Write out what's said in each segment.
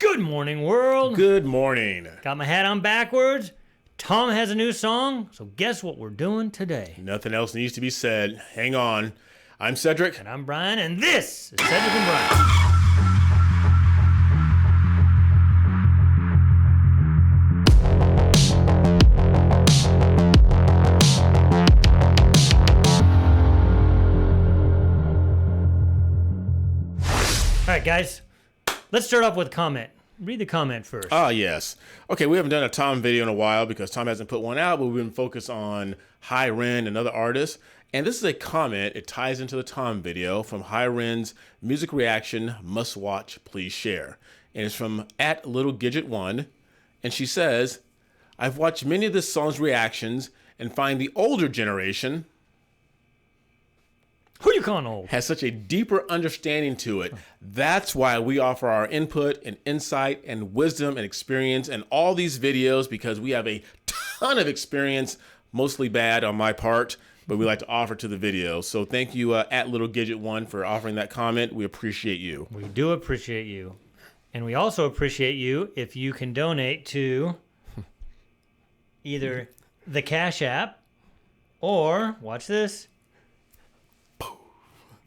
Good morning, world. Good morning. Got my hat on backwards. Tom has a new song, so guess what we're doing today? Nothing else needs to be said. Hang on. I'm Cedric. And I'm Brian, and this is Cedric and Brian. All right, guys. Let's start off with a comment. Read the comment first. Ah, yes. Okay, we haven't done a Tom video in a while because Tom hasn't put one out, but we've been focused on High Ren and other artists. And this is a comment. It ties into the Tom video from High Ren's music reaction, must watch, please share. And it's from @LittleGidget1. And she says, I've watched many of this song's reactions and find the older generation Who you calling old? has such a deeper understanding to it. That's why we offer our input and insight and wisdom and experience in all these videos, because we have a ton of experience, mostly bad on my part, but we like to offer to the video. So thank you @LittleGidget1 for offering that comment. We appreciate you. We do appreciate you. And we also appreciate you if you can donate to either the Cash App or, watch this,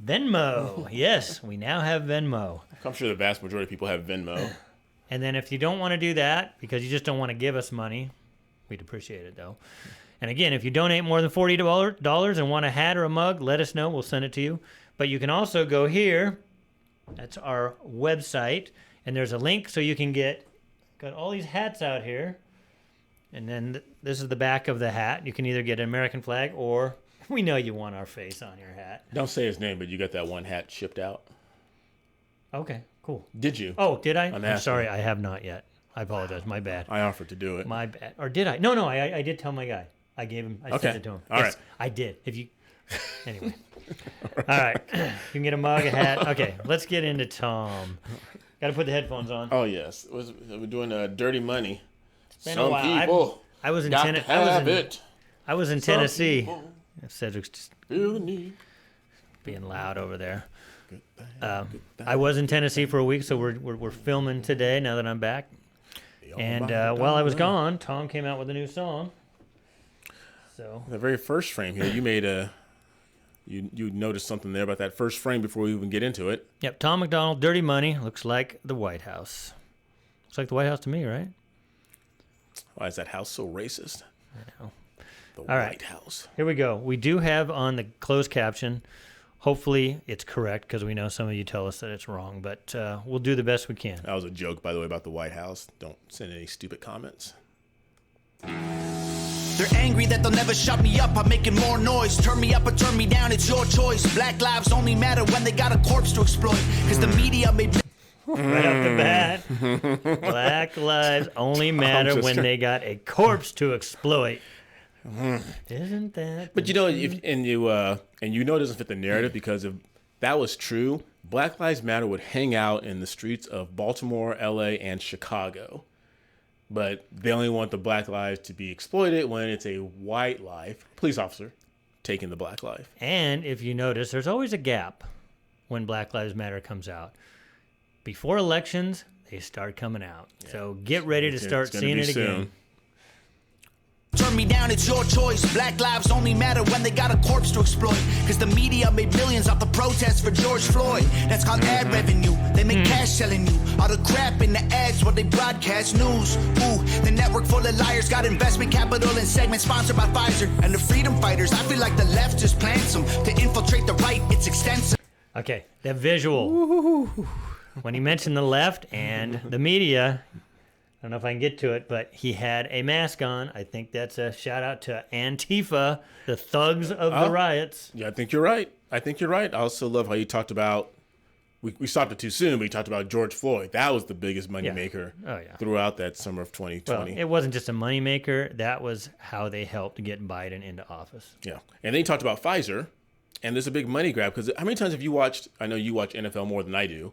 Venmo. Yes, we now have Venmo. I'm sure the vast majority of people have Venmo. And then if you don't want to do that because you just don't want to give us money, we'd appreciate it though. And again, if you donate more than $40 and want a hat or a mug, let us know. We'll send it to you. But you can also go here. That's our website. And there's a link so you can got all these hats out here. And then this is the back of the hat. You can either get an American flag or we know you want our face on your hat. Don't say his name, but you got that one hat shipped out. Okay, cool. Did you? Oh, did I? I'm asking. sorry, I have not yet. I apologize. My bad. I offered to do it. My bad. Or did I? No, I did tell my guy. I gave him. I sent it to him. All right. I did. If you. Anyway. All right. You can get a mug, a hat. Okay, let's get into Tom. Got to put the headphones on. Oh, yes. We're doing Dirty Money. Been a while. People I was in got to have it. I was in Some Tennessee. people Cedric's just feel the need. being loud over there. Good bad, good bad. I was in Tennessee for a week, so we're filming today now that I'm back. And while I was gone, Tom came out with a new song. So The very first frame here, you made you noticed something there about that first frame before we even get into it. yep, Tom MacDonald, Dirty Money, looks like the White House. Looks like the White House to me, right? Why is that house so racist? I know. The All right. White House. Here we go. We do have on the closed caption. Hopefully it's correct because we know some of you tell us that it's wrong, but we'll do the best we can. That was a joke, by the way, about the White House. Don't send any stupid comments. They're angry that they'll never shut me up. I'm making more noise. Turn me up or turn me down, it's your choice. Black lives only matter when they got a corpse to exploit. Because the media made... Right off the bat, Black lives only matter when they got a corpse to exploit. Isn't that? But you know, you know it doesn't fit the narrative, because if that was true, Black Lives Matter would hang out in the streets of Baltimore, LA, and Chicago. But they only want the black lives to be exploited when it's a white life, police officer, taking the black life. And if you notice, there's always a gap when Black Lives Matter comes out. Before elections, they start coming out. Yeah. So get ready to start seeing it again. Turn me down, it's your choice. Black lives only matter when they got a corpse to exploit. Because the media made millions off the protests for George Floyd. That's called ad revenue. They make cash selling you all the crap in the ads while they broadcast news. Ooh, the network full of liars got investment capital and segments sponsored by Pfizer. And the freedom fighters, I feel like the left just plants them to infiltrate the right. It's extensive. Okay, that visual. When he mentioned the left and the media, I don't know if I can get to it, but he had a mask on. I think that's a shout out to Antifa, the thugs of the riots. Yeah, I think you're right. I also love how you talked about, we stopped it too soon, but you talked about George Floyd. That was the biggest moneymaker throughout that summer of 2020. Well, it wasn't just a moneymaker. That was how they helped get Biden into office. Yeah. And then you talked about Pfizer, and there's a big money grab, because how many times have you watched, I know you watch NFL more than I do,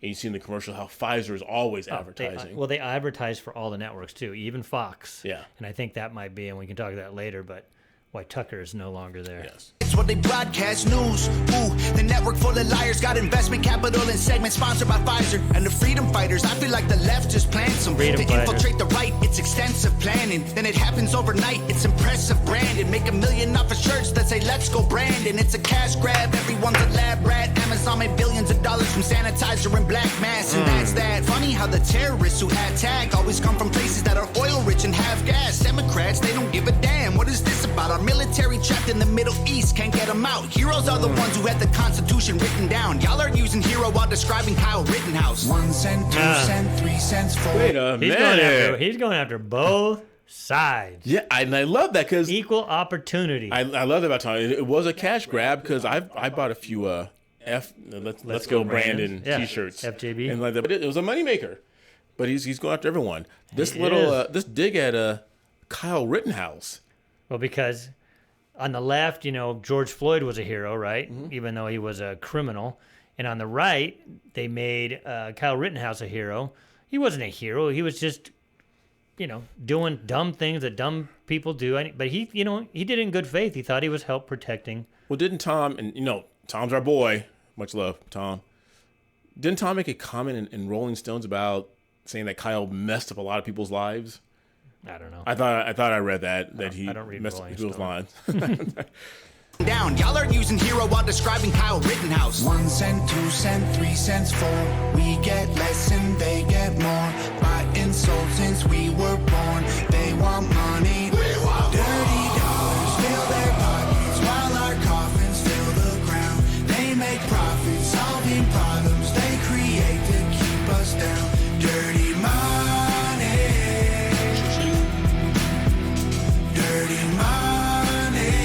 and you see in the commercial how Pfizer is always advertising. They advertise for all the networks too, even Fox. Yeah. And I think that might be, and we can talk about that later, but why Tucker is no longer there. Yes. It's what they broadcast news. Ooh, the network full of liars got investment capital and segments sponsored by Pfizer. And the freedom fighters, I feel like the left just plants them. To infiltrate the right, it's extensive planning. Then it happens overnight, it's impressive branding. Make $1 million off of shirts that say let's go Brandon. It's a cash grab, everyone's a lab rat. Amazon made billions of dollars from sanitizer and black mass. And that's that. Funny how the terrorists who attack always come from places that are oil rich and have gas. Democrats, they don't give a damn. What is this about? Our military trapped in the Middle East, can't get them out. Heroes are the ones who had the Constitution written down. Y'all are using hero while describing Kyle Rittenhouse. 1 cent, 2 cent, 3 cents, 4. Wait a minute. He's going after both sides. Yeah, and I love that because equal opportunity. I love that about Tom. It was a cash grab because I bought a few Let's Go Brandon T-shirts. FJB. And like that, but it was a moneymaker. But he's going after everyone. This this dig at Kyle Rittenhouse. Well, because on the left, George Floyd was a hero, right? Mm-hmm. Even though he was a criminal. And on the right, they made Kyle Rittenhouse a hero. He wasn't a hero. He was just, doing dumb things that dumb people do. But he did it in good faith. He thought he was help protecting. Well, didn't Tom, and Tom's our boy. Much love, Tom. Didn't Tom make a comment in Rolling Stones about saying that Kyle messed up a lot of people's lives? I don't know. I thought I read that he I don't read messed up Rolling people's lives. Down, y'all are using hero while describing Kyle Rittenhouse. 1 cent, 2 cent, 3 cents, 4. We get less and they get more. By insult since we were born. They want money. We want dirty dollars fill their pockets while our coffins fill the ground. They make profits solving problems they create to keep us down. Dirty money. Dirty money.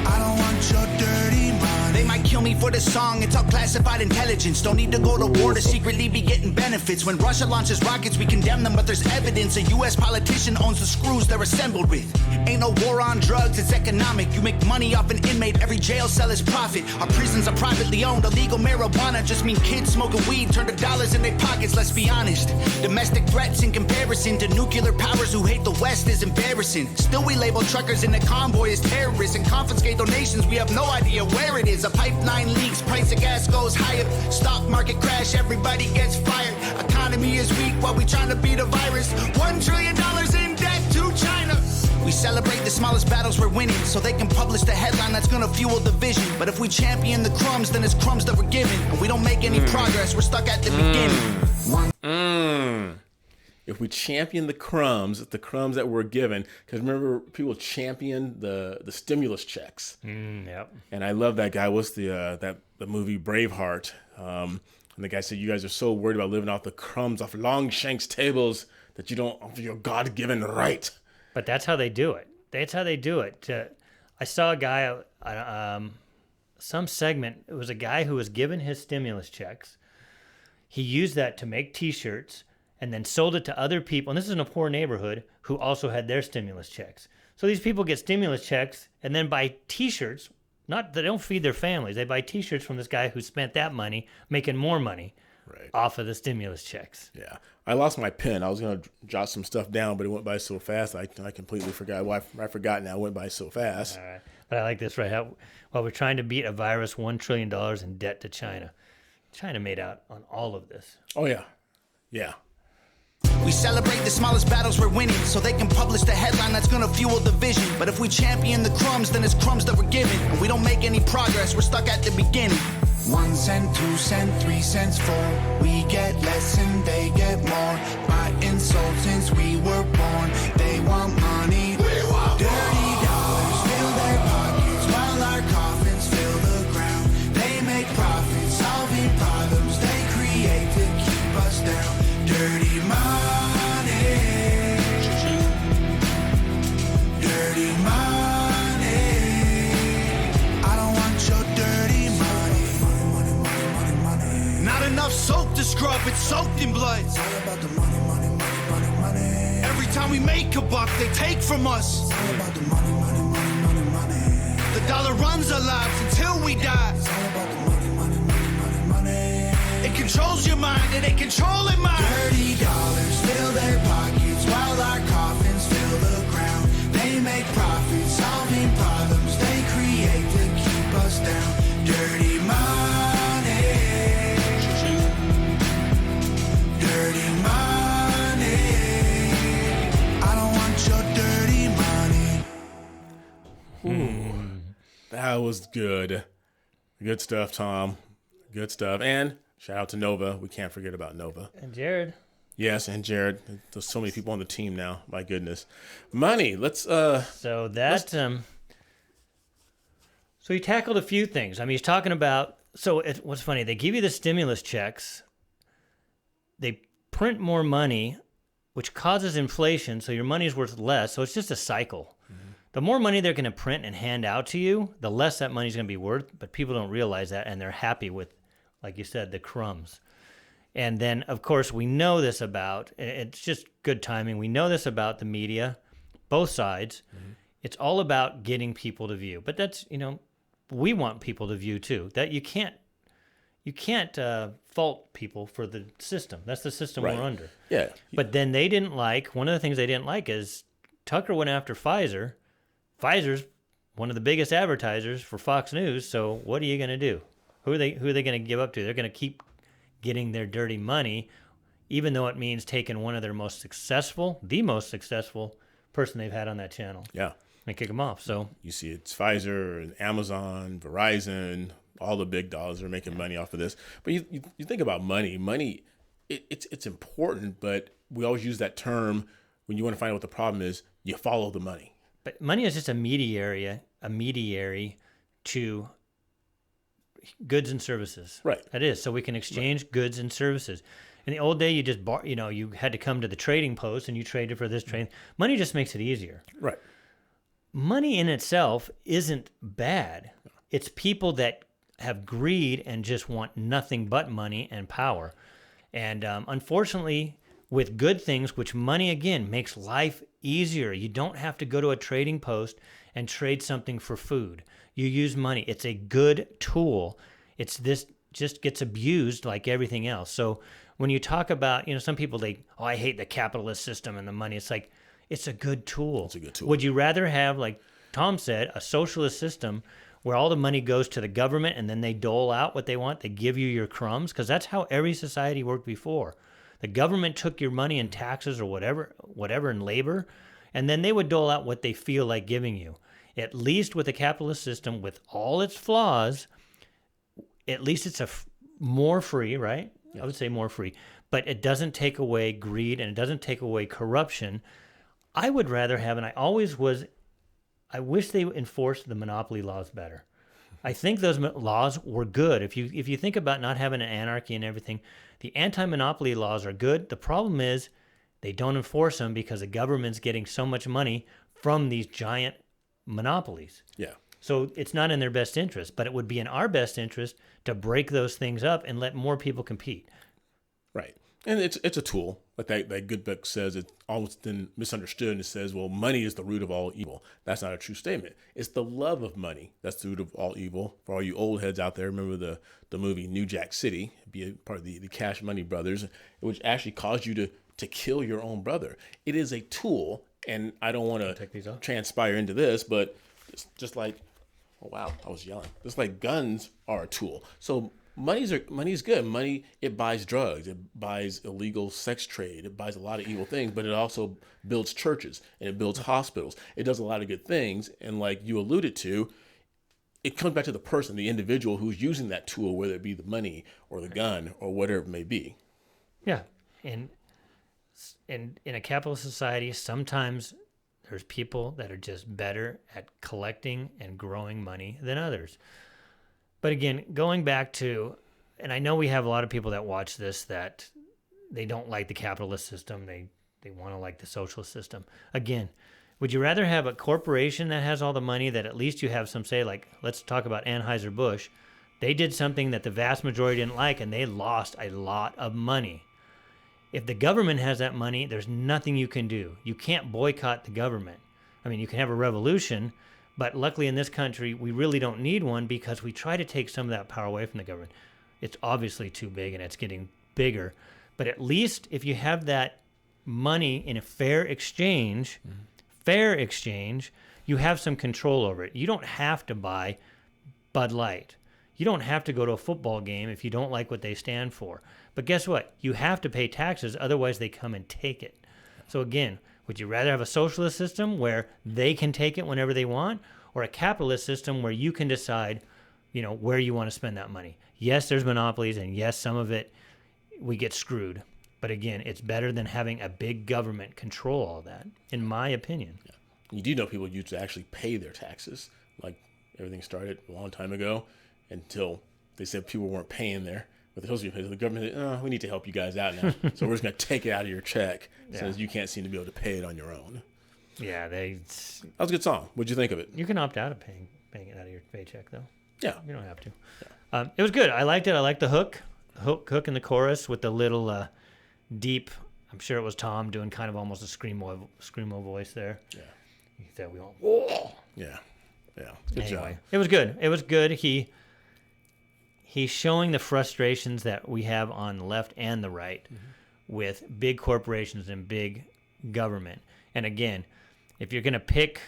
I don't want your dirty money. They might kill me for the song, it's all classified intelligence. Don't need to go to war to secretly be getting benefits. When Russia launches rockets, we condemn them, but there's evidence a U.S. politician owns the screws they're assembled with. Ain't no war on drugs, it's economic. You make money off an inmate, every jail cell is profit. Our prisons are privately owned, illegal marijuana just mean kids smoking weed turn to dollars in their pockets, let's be honest. Domestic threats in comparison to nuclear powers who hate the West is embarrassing. Still we label truckers in the convoy as terrorists and confiscate donations, we have no idea where it is. A pipeline leaks, price of gas goes higher. Stock market crash, everybody gets fired. Economy is weak while we trying to beat a virus. $1 trillion in debt to China. We celebrate the smallest battles we're winning so they can publish the headline that's gonna fuel division. But if we champion the crumbs, then it's crumbs that we're given. And we don't make any progress, we're stuck at the beginning. If we champion the crumbs that we're given, because remember, people champion the stimulus checks. Yep. And I love that guy. What's the movie Braveheart? And the guy said, "You guys are so worried about living off the crumbs off Longshanks tables that you don't offer your God-given right." But that's how they do it. That's how they do it. I saw a guy, some segment, it was a guy who was given his stimulus checks. He used that to make T-shirts and then sold it to other people. And this is in a poor neighborhood who also had their stimulus checks. So these people get stimulus checks and then buy T-shirts. They don't feed their families. They buy T-shirts from this guy who spent that money making more money off of the stimulus checks. Yeah. I lost my pen. I was going to jot some stuff down, but it went by so fast. I completely forgot. Well, I forgot now. It went by so fast. All right. But I like this, right? While we're trying to beat a virus, $1 trillion in debt to China. China made out on all of this. Oh, yeah. Yeah. We celebrate the smallest battles we're winning so they can publish the headline that's gonna fuel division. But if we champion the crumbs, then it's crumbs that we're given. And we don't make any progress, we're stuck at the beginning. 1 cent, 2 cent, 3 cents, 4. We get less and they get more. By insult since we were born. They want money. We want dirty dollars fill their pockets while our coffins fill the ground. They make profits solving problems they create to keep us down. Dirty money. Dirty money. I don't want your dirty money. Not enough soap to scrub, it's soaked in blood. It's all about the money, money, money, money, money. Every time we make a buck, they take from us. It's all about the money, money, money, money, money. The dollar runs our lives until we die. It's all about the money, money, money, money, money. It controls your mind and they control it mine. Dirty dollars fill their pockets while our coffins fill the ground. They make profits solving problems they create That was good. Good stuff, Tom. Good stuff. And shout out to Nova. We can't forget about Nova. And Jared. Yes, and Jared. There's so many people on the team now. My goodness. Money. Let's So that so he tackled a few things. I mean, he's talking about what's funny, they give you the stimulus checks. They print more money, which causes inflation, so your money's worth less. So it's just a cycle. Mm-hmm. The more money they're going to print and hand out to you, the less that money's going to be worth, but people don't realize that, and they're happy with, like you said, the crumbs. And then, of course, we know this about, it's just good timing, we know this about the media, both sides. Mm-hmm. It's all about getting people to view. But that's, we want people to view too. That you can't fault people for the system. That's the system we're under. Yeah. But then they didn't like, one of the things they didn't like is Tucker went after Pfizer. Pfizer's one of the biggest advertisers for Fox News. So what are you going to do? Who are they going to give up to? They're going to keep getting their dirty money, even though it means taking one of their the most successful person they've had on that channel. Yeah. And kick them off. So you see it's Pfizer and Amazon, Verizon, all the big dogs are making money off of this. But you think about money, it's important, but we always use that term when you want to find out what the problem is, you follow the money. But money is just a mediary to goods and services. Right. That is. So we can exchange goods and services. In the old day, you just you had to come to the trading post and you traded for this trade. Money just makes it easier. Right. Money in itself isn't bad. It's people that have greed and just want nothing but money and power. And unfortunately, with good things, which money, again, makes life easier. You don't have to go to a trading post and trade something for food. You use money. It's a good tool. This just gets abused like everything else. So when you talk about, some people, I hate the capitalist system and the money. It's like, it's a good tool. It's a good tool. Would you rather have, like Tom said, a socialist system where all the money goes to the government and then they dole out what they want? They give you your crumbs? Because that's how every society worked before. The government took your money in taxes or whatever in labor, and then they would dole out what they feel like giving you. At least with the capitalist system, with all its flaws, at least it's more free, right? Yeah. I would say more free. But it doesn't take away greed and it doesn't take away corruption. I would rather have, and I wish they enforced the monopoly laws better. I think those laws were good. If you think about not having an anarchy and everything, the anti-monopoly laws are good. The problem is they don't enforce them because the government's getting so much money from these giant monopolies. Yeah. So it's not in their best interest, but it would be in our best interest to break those things up and let more people compete. Right. And it's a tool. Like that good book says, it's almost been misunderstood, and it says, well, money is the root of all evil. That's not a true statement. It's the love of money that's the root of all evil. For all you old heads out there, remember the movie New Jack City, be a part of the Cash Money Brothers, which actually caused you to kill your own brother. It is a tool, and I don't want to transpire into this, but it's just like, oh wow, I was yelling. Just like guns are a tool. So money's good. Money, it buys drugs, it buys illegal sex trade, it buys a lot of evil things, but it also builds churches and it builds hospitals. It does a lot of good things, and like you alluded to, it comes back to the person, the individual who's using that tool, whether it be the money or the gun or whatever it may be. Yeah, and in a capitalist society, sometimes there's people that are just better at collecting and growing money than others. But again, going back to, and I know we have a lot of people that watch this that they don't like the capitalist system. They want to like the socialist system. Again, would you rather have a corporation that has all the money that at least you have some say, like, let's talk about Anheuser-Busch. They did something that the vast majority didn't like, and they lost a lot of money. If the government has that money, there's nothing you can do. You can't boycott the government. I mean, you can have a revolution, but luckily in this country, we really don't need one because we try to take some of that power away from the government. It's obviously too big and it's getting bigger. But at least if you have that money in a fair exchange, you have some control over it. You don't have to buy Bud Light. You don't have to go to a football game if you don't like what they stand for. But guess what? You have to pay taxes, otherwise they come and take it. So again, would you rather have a socialist system where they can take it whenever they want? or a capitalist system where you can decide, where you want to spend that money. Yes, there's monopolies, and yes, some of it we get screwed. But again, it's better than having a big government control all that, in my opinion. Yeah. You do know people used to actually pay their taxes, like everything started a long time ago, until they said people weren't paying there. But the government said, we need to help you guys out now. So we're just going to take it out of your check since you can't seem to be able to pay it on your own. Yeah, that was a good song. What'd you think of it? You can opt out of paying it out of your paycheck, though. Yeah. You don't have to. Yeah. It was good. I liked it. I liked the hook in the chorus with the little deep, I'm sure it was Tom doing kind of almost a screamo voice there. Yeah. He said we all, whoa. Yeah. Yeah. Good job. It was good. It was good. He's showing the frustrations that we have on the left and the right with big corporations and big government. And again, if you're going to pick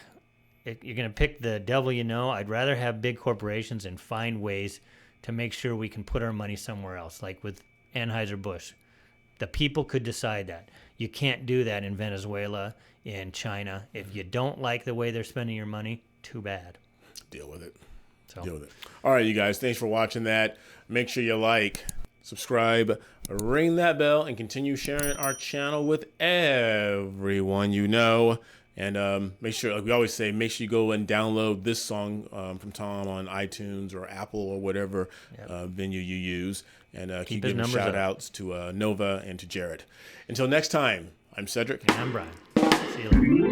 the devil I'd rather have big corporations and find ways to make sure we can put our money somewhere else, like with Anheuser-Busch. The people could decide that. You can't do that in Venezuela, in China. If you don't like the way they're spending your money, too bad. Deal with it. So. Deal with it. All right, you guys. Thanks for watching that. Make sure you like, subscribe, ring that bell, and continue sharing our channel with everyone you know. And make sure, like we always say, make sure you go and download this song from Tom on iTunes or Apple or whatever venue you use. And keep giving shout outs to Nova and to Jared. Until next time, I'm Cedric. And I'm Brian. See you later.